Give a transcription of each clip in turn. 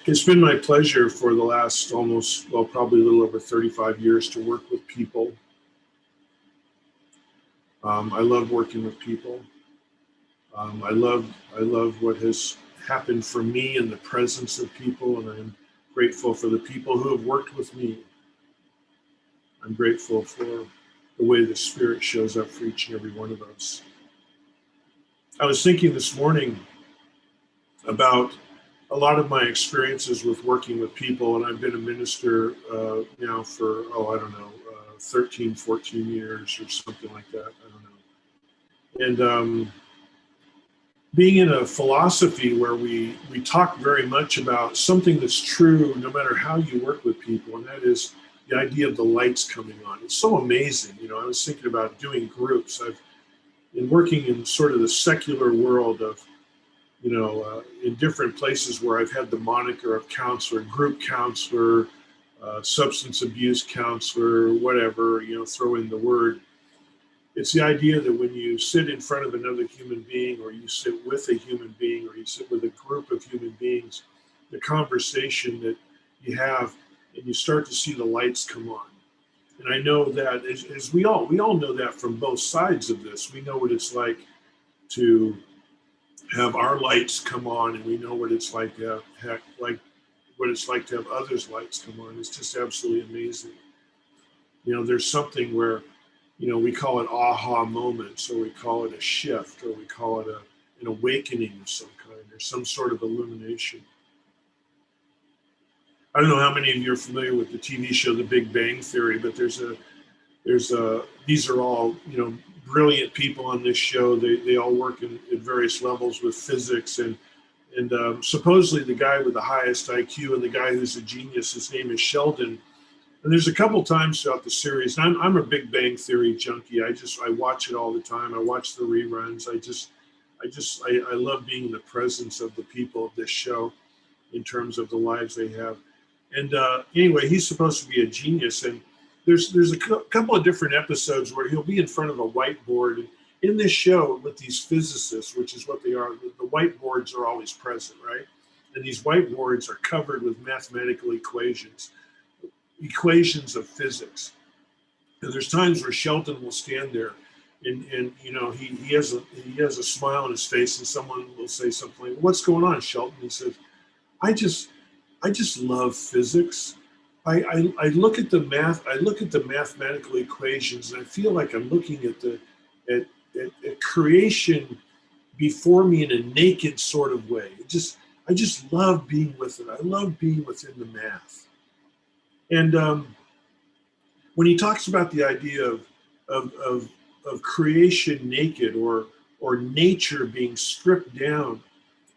It's been my pleasure for the last almost, well, probably a little over 35 years to work with people. I love working with people. I love what has happened for me in the presence of people, and I'm grateful for the people who have worked with me. I'm grateful for the way the Spirit shows up for each and every one of us. I was thinking this morning about a lot of my experiences with working with people, and I've been a minister now for, 13, 14 years or something like that. I don't know. And being in a philosophy where we talk very much about something that's true no matter how you work with people, and that is the idea of the lights coming on. It's so amazing. I was thinking about doing groups. I've been working in sort of the secular world of, in different places where I've had the moniker of counselor, group counselor, substance abuse counselor, whatever, throw in the word. It's the idea that when you sit in front of another human being, or you sit with a human being, or you sit with a group of human beings, the conversation that you have, and you start to see the lights come on. And I know that as we all know that from both sides of this. We know what it's like to have our lights come on, and we know what it's like to have others' lights come on. It's just absolutely amazing. There's something where, we call it aha moments, or we call it a shift, or we call it an awakening of some kind, or some sort of illumination. I don't know how many of you are familiar with the TV show The Big Bang Theory, but these are all, brilliant people on this show. They all work at various levels with physics, and supposedly the guy with the highest IQ and the guy who's a genius, his name is Sheldon. And there's a couple times throughout the series, and I'm a Big Bang Theory junkie. I watch it all the time. I watch the reruns. I love being in the presence of the people of this show in terms of the lives they have. And anyway, he's supposed to be a genius, and there's a couple of different episodes where he'll be in front of a whiteboard. And in this show with these physicists, which is what they are, the whiteboards are always present, right? And these whiteboards are covered with mathematical equations of physics. And there's times where Sheldon will stand there, and he has a smile on his face, and someone will say something like, "What's going on, Sheldon?" He says, I just love physics. I look at the math. I look at the mathematical equations, and I feel like I'm looking at creation before me in a naked sort of way. I just love being with it. I love being within the math. And when he talks about the idea of creation naked, or nature being stripped down,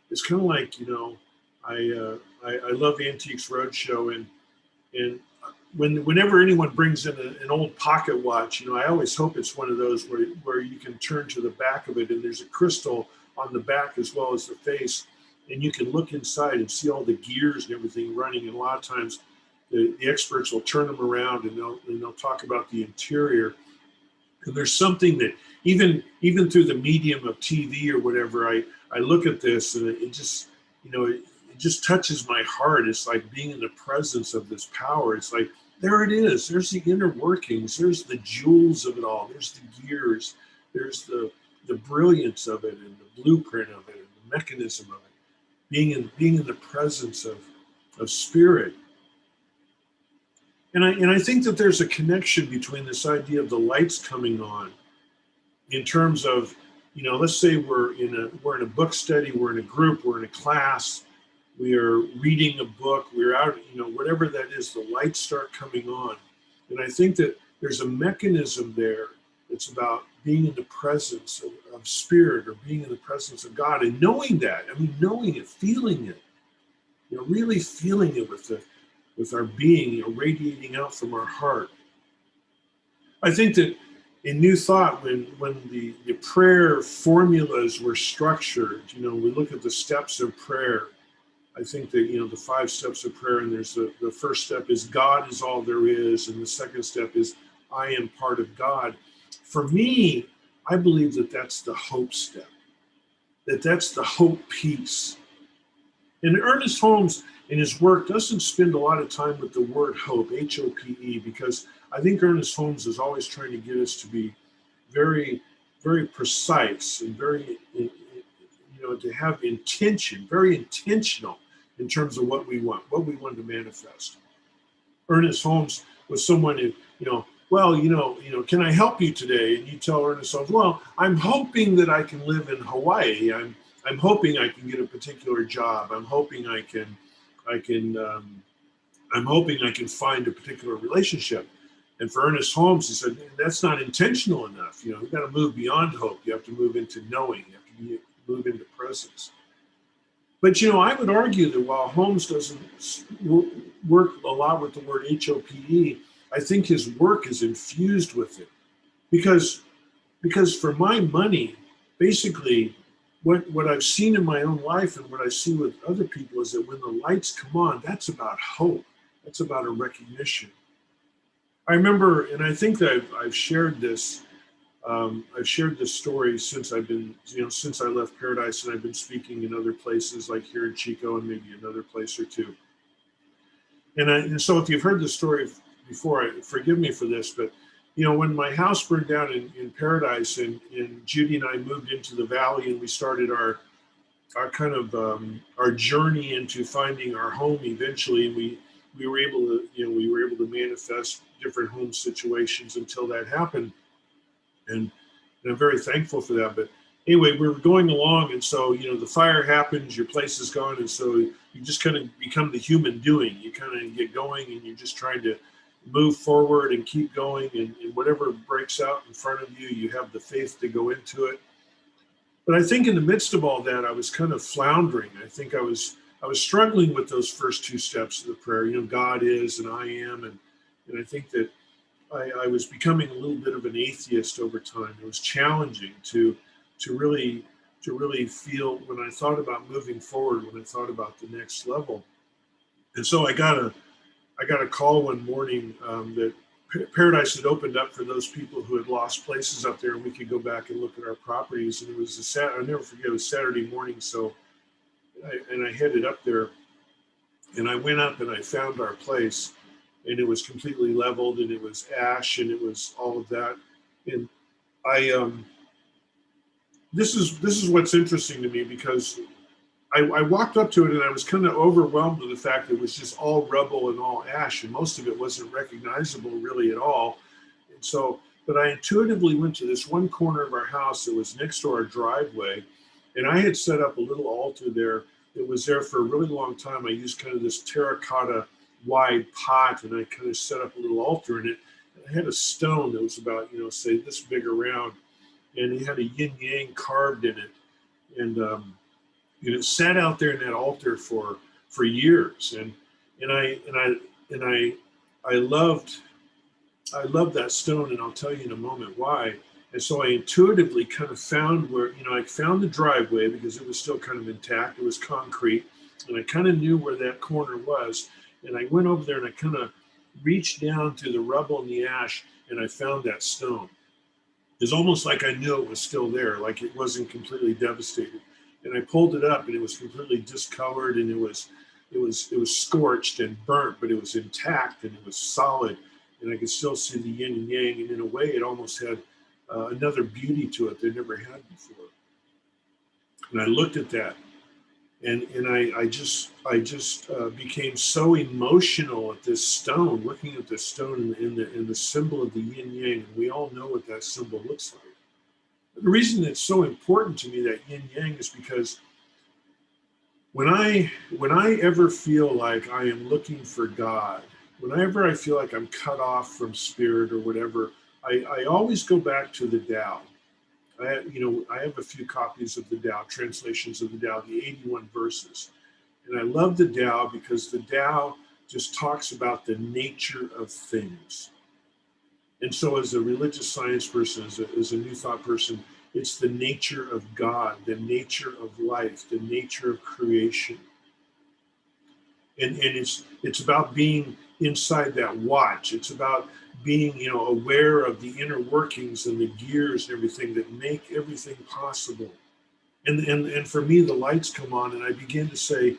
it's kind of like, I love Antiques Roadshow, and whenever anyone brings in an old pocket watch, I always hope it's one of those where you can turn to the back of it, and there's a crystal on the back as well as the face, and you can look inside and see all the gears and everything running. And a lot of times the experts will turn them around, and they'll talk about the interior. And there's something that even through the medium of TV or whatever, I look at this, and it just, it just touches my heart. It's like being in the presence of this power. It's like, there it is. There's the inner workings. There's the jewels of it all. There's the gears. There's the brilliance of it, and the blueprint of it, and the mechanism of it. Being in the presence of spirit. And I think that there's a connection between this idea of the lights coming on, in terms of, let's say we're in a book study, we're in a group, we're in a class, we are reading a book, we're out, whatever that is, the lights start coming on. And I think that there's a mechanism there that's about being in the presence of spirit, or being in the presence of God, and knowing that, knowing it, feeling it, really feeling it with our being, radiating out from our heart. I think that in New Thought, when the prayer formulas were structured, we look at the steps of prayer. I think that, the 5 steps of prayer, and there's the first step is God is all there is, and the second step is I am part of God. For me, I believe that that's the hope step, that's the hope piece. And Ernest Holmes, in his work doesn't spend a lot of time with the word hope, H-O-P-E, because I think Ernest Holmes is always trying to get us to be very, very precise and very, to have intention, very intentional in terms of what we want to manifest. Ernest Holmes was someone who, can I help you today? And you tell Ernest Holmes, well, I'm hoping that I can live in Hawaii. I'm hoping I can get a particular job. I'm hoping I can find a particular relationship. And for Ernest Holmes, he said, that's not intentional enough. You've got to move beyond hope. You have to move into knowing. You have to move into presence. But, I would argue that while Holmes doesn't work a lot with the word H-O-P-E, I think his work is infused with it. Because for my money, basically, what I've seen in my own life and what I see with other people is that when the lights come on, that's about hope. That's about a recognition. I remember, and I think that I've shared this. I've shared this story since since I left Paradise, and I've been speaking in other places like here in Chico and maybe another place or two. And so if you've heard the story before, forgive me for this, but when my house burned down in Paradise, and Judy and I moved into the valley, and we started our kind of our journey into finding our home eventually, and we were able to manifest different home situations until that happened. And I'm very thankful for that. But anyway, we were going along, and so the fire happens, your place is gone, and so you just kind of become the human doing. You kind of get going, and you're just trying to move forward and keep going, and whatever breaks out in front of you, you have the faith to go into it. But I think in the midst of all that, I was kind of floundering. I think I was struggling with those first two steps of the prayer. God is and I am, and I think that I was becoming a little bit of an atheist over time. It was challenging to really feel when I thought about moving forward, when I thought about the next level. And so I got a call one morning that Paradise had opened up for those people who had lost places up there, and we could go back and look at our properties. And it was I'll never forget, it was Saturday morning. So I headed up there, and I went up and I found our place. And it was completely leveled, and it was ash, and it was all of that. And this is what's interesting to me, because I walked up to it and I was kind of overwhelmed with the fact that it was just all rubble and all ash, and most of it wasn't recognizable really at all. And so, but I intuitively went to this one corner of our house that was next to our driveway, and I had set up a little altar there that was there for a really long time. I used kind of this terracotta wide pot, and I kind of set up a little altar in it. And I had a stone that was about, say this big around, and it had a yin yang carved in it. And it sat out there in that altar for years. And I loved that stone, and I'll tell you in a moment why. And so I intuitively kind of found where, I found the driveway because it was still kind of intact. It was concrete, and I kind of knew where that corner was. And I went over there and I kind of reached down through the rubble and the ash, and I found that stone. It's almost like I knew it was still there, like it wasn't completely devastated. And I pulled it up, and it was completely discolored, and it was scorched and burnt, but it was intact and it was solid, and I could still see the yin and yang. And in a way, it almost had another beauty to it that I never had before. And I looked at that. And I just became so emotional at this stone, looking at this stone in the symbol of the yin yang. And we all know what that symbol looks like. But the reason it's so important to me, that yin yang, is because when I ever feel like I am looking for God, whenever I feel like I'm cut off from spirit or whatever, I always go back to the Tao. I have a few copies of the Tao, translations of the Tao, the 81 verses. And I love the Tao because the Tao just talks about the nature of things. And so as a religious science person, as a new thought person, it's the nature of God, the nature of life, the nature of creation. And it's about being inside that watch. It's about being, aware of the inner workings and the gears and everything that make everything possible. And for me, the lights come on, and I begin to say,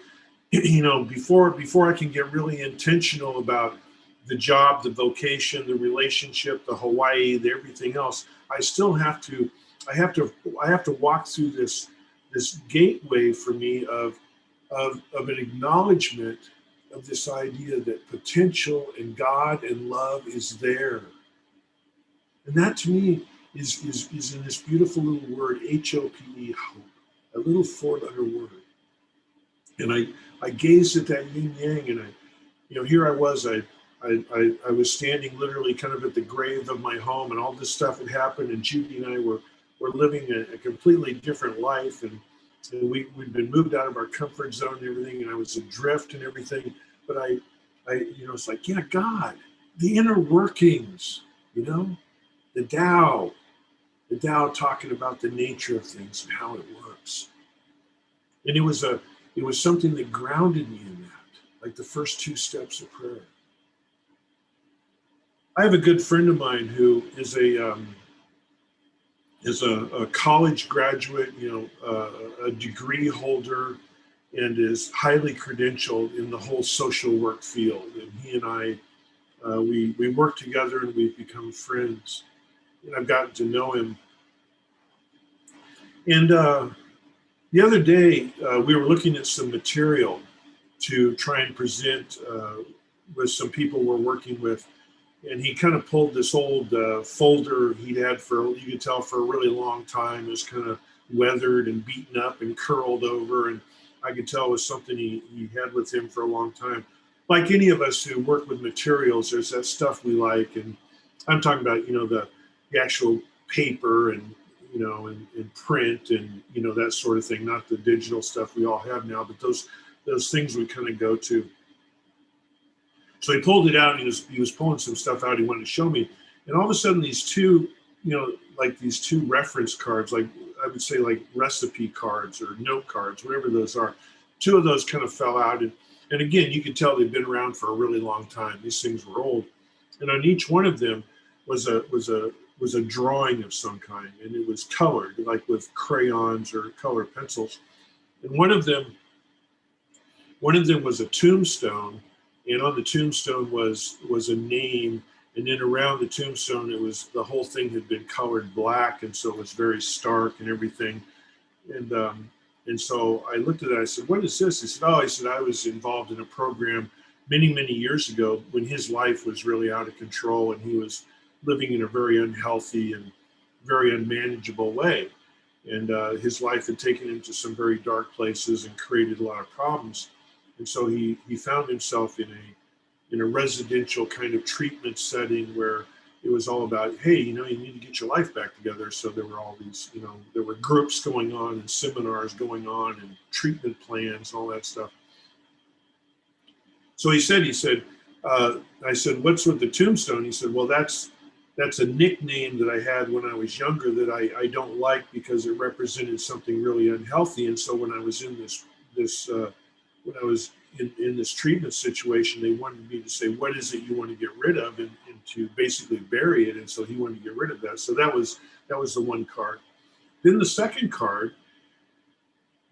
before I can get really intentional about the job, the vocation, the relationship, the Hawaii, the everything else, I still have to, I have to walk through this gateway for me of an acknowledgement of this idea that potential and God and love is there. And that to me is in this beautiful little word, Hope, hope, a little four-letter word. And I gazed at that yin yang, and here I was, I was standing literally kind of at the grave of my home, and all this stuff had happened, and Judy and I were living a completely different life, and we'd been moved out of our comfort zone and everything, and I was adrift and everything. But I it's like, yeah, God, the inner workings, the Tao talking about the nature of things and how it works. And it was something that grounded me in that, like the first two steps of prayer. I have a good friend of mine who is a college graduate, a degree holder, and is highly credentialed in the whole social work field. And he and I, we work together, and we've become friends. And I've gotten to know him. And the other day, we were looking at some material to try and present with some people we're working with. And he kind of pulled this old folder he'd had you could tell, for a really long time. It was kind of weathered and beaten up and curled over. And I could tell it was something he had with him for a long time. Like any of us who work with materials, there's that stuff we like. And I'm talking about, the actual paper and, and print and, that sort of thing, not the digital stuff we all have now, but those things we kind of go to. So he pulled it out, and he was pulling some stuff out he wanted to show me. And all of a sudden, these two, these two reference cards, like I would say like recipe cards or note cards, whatever those are, two of those kind of fell out. And again, you could tell they'd been around for a really long time. These things were old. And on each one of them was a drawing of some kind, and it was colored, like with crayons or colored pencils. And one of them was a tombstone. And on the tombstone was a name, and then around the tombstone, the whole thing had been colored black, and so it was very stark and everything. And so I looked at it. I said, "What is this?" He said, "Oh," he said, "I was involved in a program many, many years ago when his life was really out of control, and he was living in a very unhealthy and very unmanageable way. And his life had taken him to some very dark places and created a lot of problems. And so he found himself in a residential kind of treatment setting where it was all about, hey, you need to get your life back together. So there were all these, there were groups going on and seminars going on and treatment plans and all that stuff. So he said, I said, "What's with the tombstone?" He said, "Well, that's a nickname that I had when I was younger that I don't like because it represented something really unhealthy. And so when I was in when I was in this treatment situation, they wanted me to say, what is it you want to get rid of, and to basically bury it. And so he wanted to get rid of that. So that was the one card. Then the second card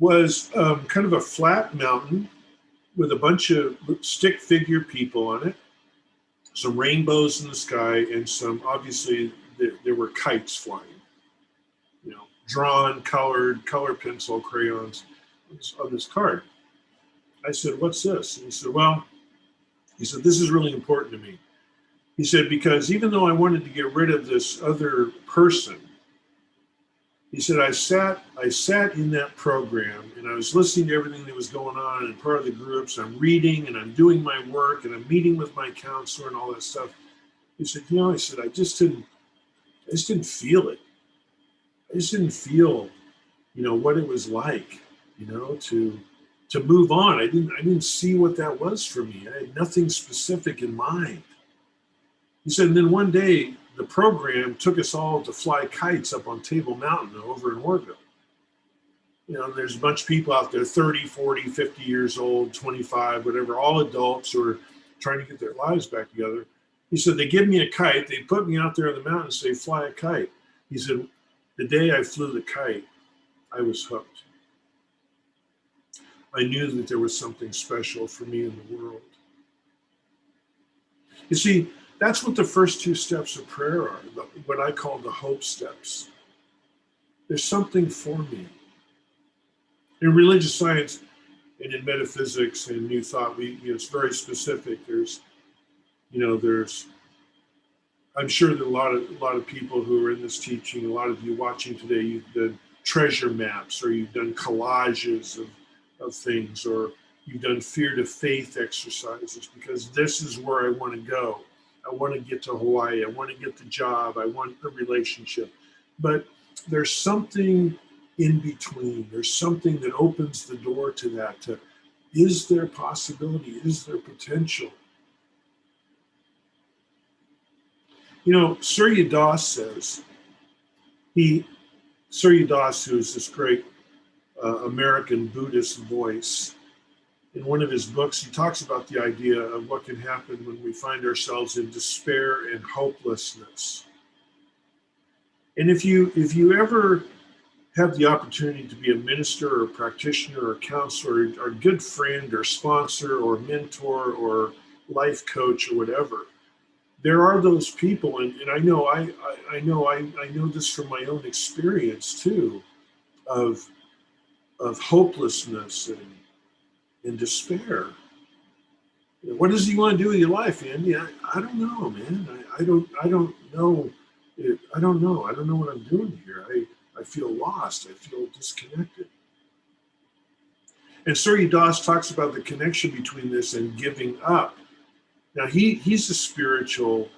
was kind of a flat mountain with a bunch of stick figure people on it, some rainbows in the sky, and some, obviously, there were kites flying, drawn, colored, color pencil, crayons on this card. I said, "What's this?" And he said, "This is really important to me." He said, "Because even though I wanted to get rid of this other person," he said, I sat in that program and I was listening to everything that was going on and part of the groups. I'm reading and I'm doing my work and I'm meeting with my counselor and all that stuff. He said, I said, I just didn't feel it. I just didn't feel, what it was like, to move on. I didn't see what that was for me. I had nothing specific in mind. He said, and then one day the program took us all to fly kites up on Table Mountain over in Orville. There's a bunch of people out there, 30, 40, 50 years old, 25, whatever, all adults who are trying to get their lives back together. He said, they give me a kite, they put me out there on the mountain and say, fly a kite. He said, the day I flew the kite, I was hooked. I knew that there was something special for me in the world. You see, that's what the first two steps of prayer are, what I call the hope steps. There's something for me. In religious science and in metaphysics and New Thought, it's very specific. There's I'm sure that a lot of people who are in this teaching, a lot of you watching today, you've done treasure maps, or you've done collages of things, or you've done fear to faith exercises, because this is where I want to go. I want to get to Hawaii. I want to get the job. I want a relationship. But there's something in between. There's something that opens the door to that. Is there possibility? Is there potential? Surya Das says, Surya Das, who is this great American Buddhist voice, in one of his books, he talks about the idea of what can happen when we find ourselves in despair and hopelessness. And if you ever have the opportunity to be a minister or a practitioner or counselor or good friend or sponsor or mentor or life coach or whatever, there are those people, and I know this from my own experience too, of hopelessness and despair. What does he want to do with your life, Andy? I don't know, man. I don't know. I don't know. I don't know what I'm doing here. I feel lost. I feel disconnected. And Surya Das talks about the connection between this and giving up. Now he's a spiritual,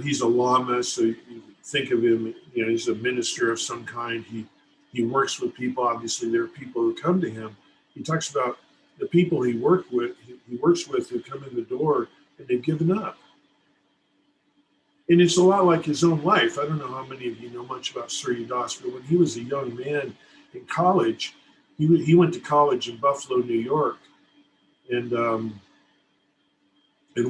he's a lama, so you think of him, he's a minister of some kind. He works with people. Obviously, there are people who come to him. He talks about the people he works with who come in the door and they've given up. And it's a lot like his own life. I don't know how many of you know much about Surya Das, but when he was a young man in college, he went to college in Buffalo, New York, and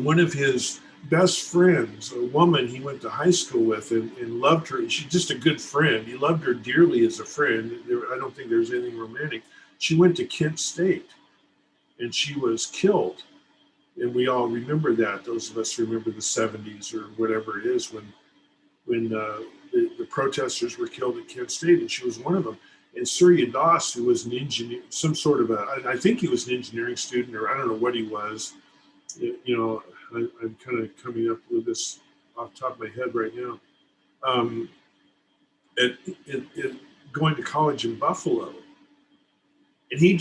one of his best friends, a woman he went to high school with and loved her. She's just a good friend. He loved her dearly as a friend. I don't think there's anything romantic. She went to Kent State and she was killed. And we all remember that. Those of us remember the 70s or whatever it is when the protesters were killed at Kent State, and she was one of them. And Surya Das, who was an engineer, I think he was an engineering student, or I don't know what he was. I'm kind of coming up with this off the top of my head right now. Going to college in Buffalo, and it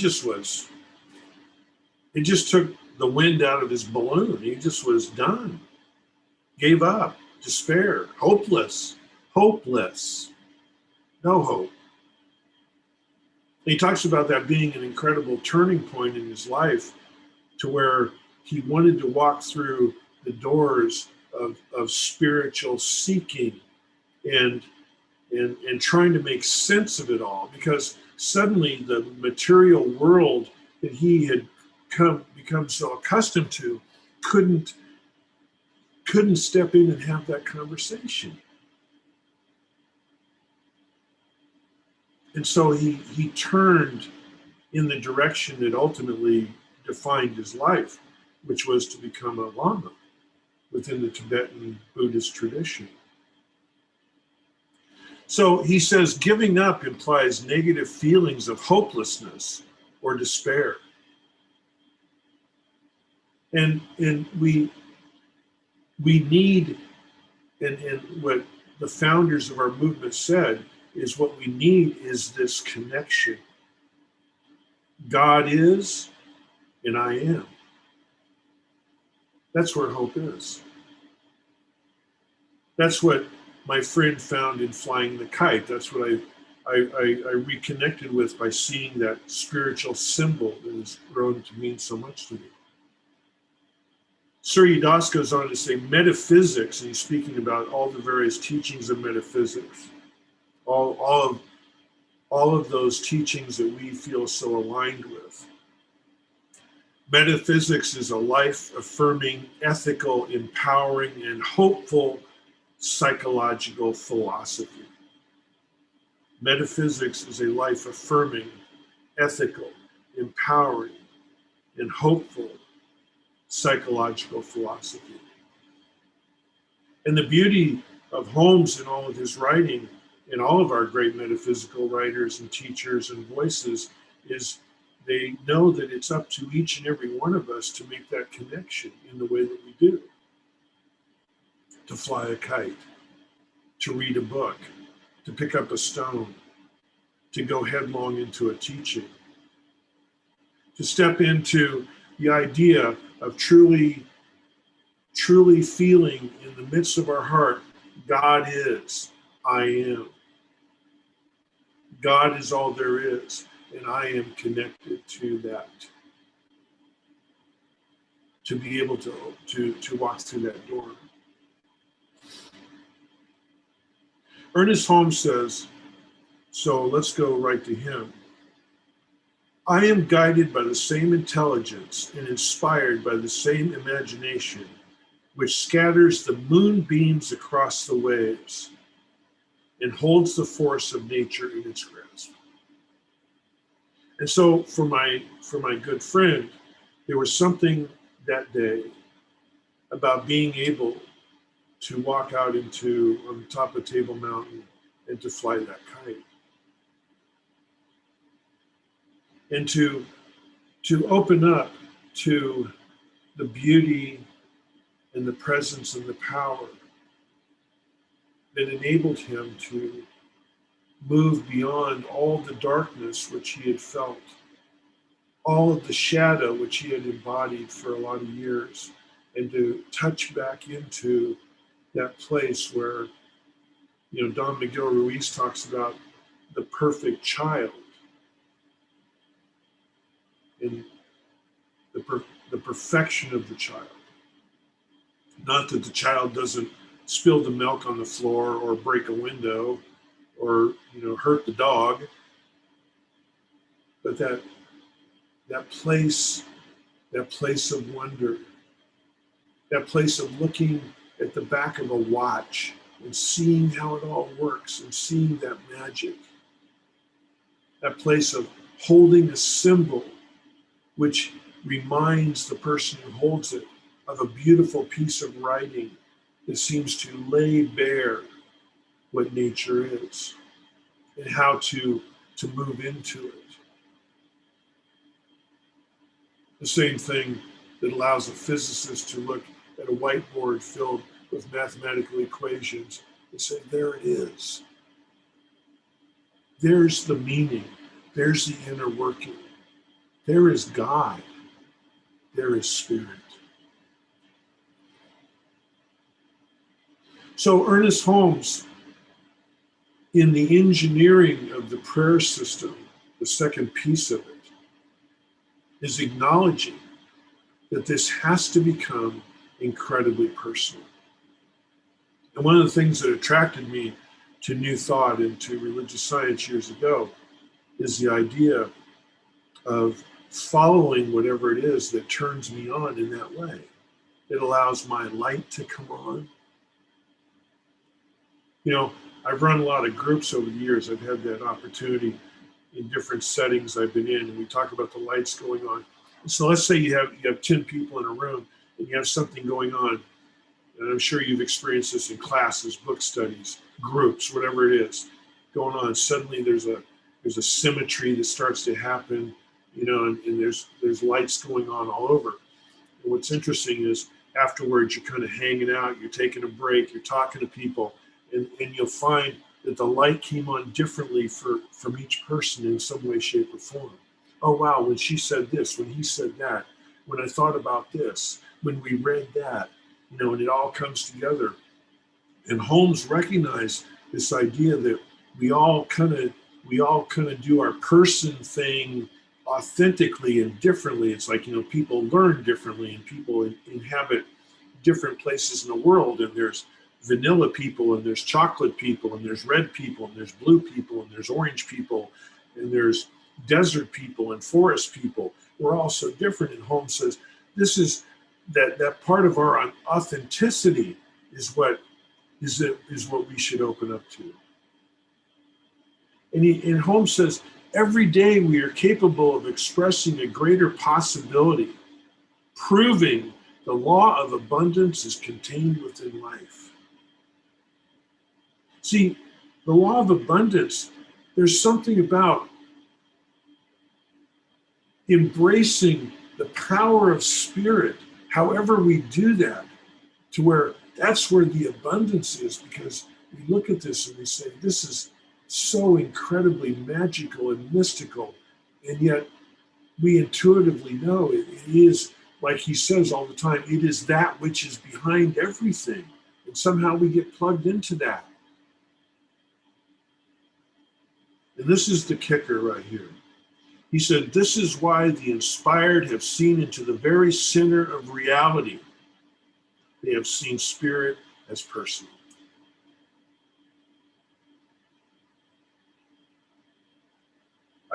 just took the wind out of his balloon. He just was done, gave up, despair, hopeless, no hope. And he talks about that being an incredible turning point in his life, to where he wanted to walk through the doors of spiritual seeking and trying to make sense of it all, because suddenly the material world that he had become so accustomed to couldn't step in and have that conversation. And so he turned in the direction that ultimately defined his life, which was to become a lama within the Tibetan Buddhist tradition. So he says giving up implies negative feelings of hopelessness or despair. And we need, and what the founders of our movement said is, what we need is this connection. God is, and I am. That's where hope is. That's what my friend found in flying the kite. That's what I reconnected with by seeing that spiritual symbol that has grown to mean so much to me. Surya Das goes on to say metaphysics, and he's speaking about all the various teachings of metaphysics, all of those teachings that we feel so aligned with. Metaphysics is a life-affirming, ethical, empowering, and hopeful psychological philosophy. Metaphysics is a life-affirming, ethical, empowering, and hopeful psychological philosophy. And the beauty of Holmes in all of his writing, and all of our great metaphysical writers and teachers and voices, is they know that it's up to each and every one of us to make that connection in the way that we do. To fly a kite, to read a book, to pick up a stone, to go headlong into a teaching, to step into the idea of truly feeling in the midst of our heart, God is, I am. God is all there is, and I am connected to that. To be able to walk through that door. Ernest Holmes says, so let's go right to him. I am guided by the same intelligence and inspired by the same imagination, which scatters the moonbeams across the waves and holds the force of nature in its grasp. And so for my good friend, there was something that day about being able to walk out on the top of Table Mountain and to fly that kite. And to open up to the beauty and the presence and the power that enabled him to move beyond all the darkness which he had felt, all of the shadow which he had embodied for a lot of years, and to touch back into that place where, Don Miguel Ruiz talks about the perfect child and the perfection of the child. Not that the child doesn't spill the milk on the floor or break a window or hurt the dog, but that place of wonder, that place of looking at the back of a watch and seeing how it all works and seeing that magic, that place of holding a symbol which reminds the person who holds it of a beautiful piece of writing that seems to lay bare what nature is and how to move into it. The same thing that allows a physicist to look at a whiteboard filled with mathematical equations and say, there it is. There's the meaning. There's the inner working. There is God. There is spirit. So Ernest Holmes, in the engineering of the prayer system, the second piece of it, is acknowledging that this has to become incredibly personal. And one of the things that attracted me to New Thought and to religious science years ago is the idea of following whatever it is that turns me on in that way. It allows my light to come on. I've run a lot of groups over the years. I've had that opportunity in different settings I've been in, and we talk about the lights going on. And so let's say you have 10 people in a room and you have something going on. And I'm sure you've experienced this in classes, book studies, groups, whatever it is going on. Suddenly there's a symmetry that starts to happen, and there's lights going on all over. And what's interesting is afterwards you're kind of hanging out, you're taking a break, you're talking to people, and you'll find that the light came on differently from each person in some way, shape, or form. Oh, wow, when she said this, when he said that, when I thought about this, when we read that, and it all comes together. And Holmes recognized this idea that we all kind of do our person thing authentically and differently. It's like, people learn differently and people inhabit different places in the world, and there's vanilla people and there's chocolate people and there's red people and there's blue people and there's orange people and there's desert people and forest people. We're all so different. And Holmes says this is that part of our authenticity is what we should open up to. And Holmes says Every day we are capable of expressing a greater possibility, proving the law of abundance is contained within life. See, the law of abundance, there's something about embracing the power of spirit, however we do that, to where that's where the abundance is, because we look at this and we say, this is so incredibly magical and mystical, and yet we intuitively know it is, like he says all the time, it is that which is behind everything, and somehow we get plugged into that. And this is the kicker right here. He said, this is why the inspired have seen into the very center of reality. They have seen spirit as personal.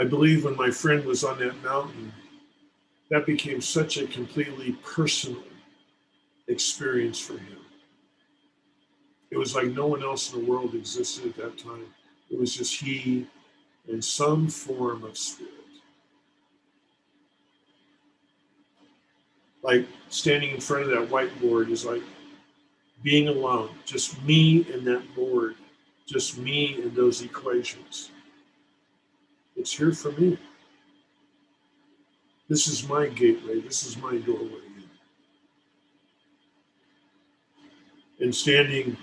I believe when my friend was on that mountain, that became such a completely personal experience for him. It was like no one else in the world existed at that time. It was just he and some form of spirit. Like standing in front of that whiteboard is like being alone, just me and that board, just me and those equations. It's here for me. This is my gateway. This is my doorway in. And standing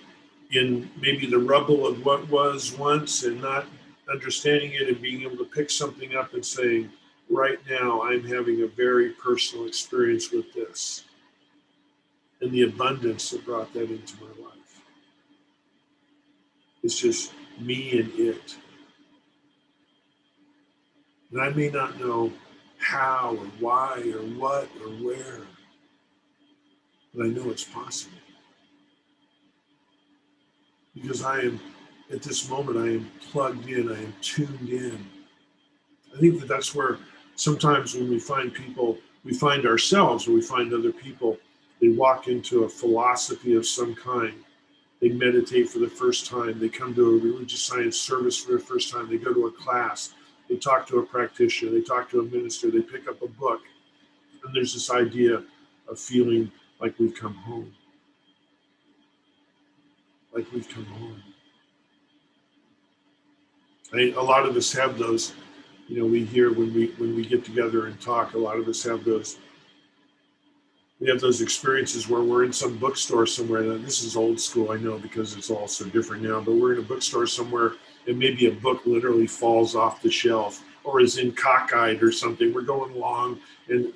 in maybe the rubble of what was once and not understanding it and being able to pick something up and saying, right now I'm having a very personal experience with this. And the abundance that brought that into my life. It's just me and it. And I may not know how or why or what or where, but I know it's possible. Because I am, at this moment, I am plugged in, I am tuned in. I think that that's where sometimes when we find people, we find ourselves or we find other people, they walk into a philosophy of some kind. They meditate for the first time. They come to a religious science service for the first time. They go to a class. They talk to a practitioner. They talk to a minister. They pick up a book. And there's this idea of feeling like we've come home. Like we've come home. A lot of us have those, you know, we hear when we get together and talk, a lot of us have those. We have those experiences where we're in some bookstore somewhere. Now, this is old school, I know, because it's all so different now, but we're in a bookstore somewhere and maybe a book literally falls off the shelf or is in cockeyed or something. We're going along and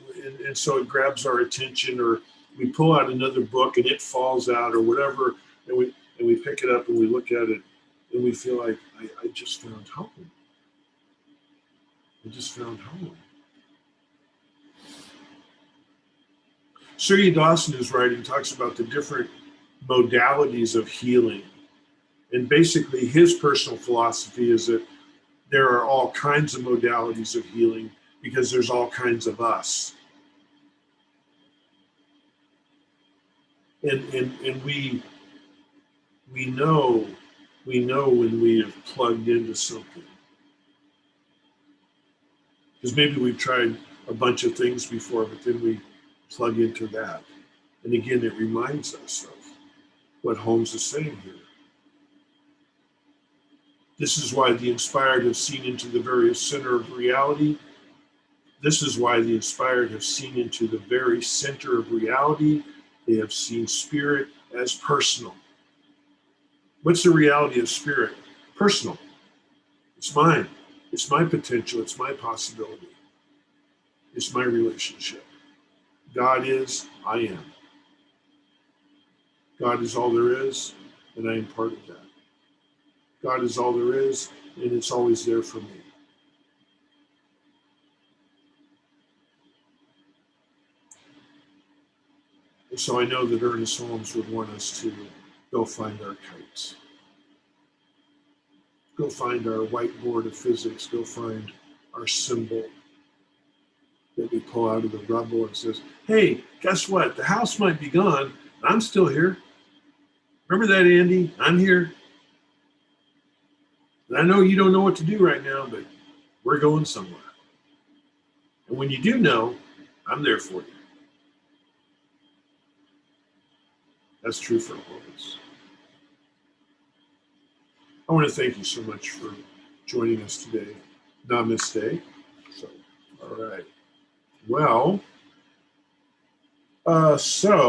so it grabs our attention, or we pull out another book and it falls out or whatever, and we pick it up and we look at it and we feel like, I just found home. I just found home. Surya in his writing talks about the different modalities of healing. And basically his personal philosophy is that there are all kinds of modalities of healing because there's all kinds of us. And we know when we have plugged into something. Because maybe we've tried a bunch of things before, but then we plug into that. And again, it reminds us of what Holmes is saying here. This is why the inspired have seen into the very center of reality. This is why the inspired have seen into the very center of reality. They have seen spirit as personal. What's the reality of spirit? Personal. It's mine. It's my potential. It's my possibility. It's my relationship. God is, I am. God is all there is, and I am part of that. God is all there is, and it's always there for me. And so I know that Ernest Holmes would want us to go find our kites. Go find our whiteboard of physics. Go find our symbol that we pull out of the rubble and says, hey, guess what? The house might be gone. I'm still here. Remember that, Andy? I'm here. And I know you don't know what to do right now, but We're going somewhere. And when you do know, I'm there for you. That's true for all of us. I want to thank you so much for joining us today. Namaste. So, all right. Well, so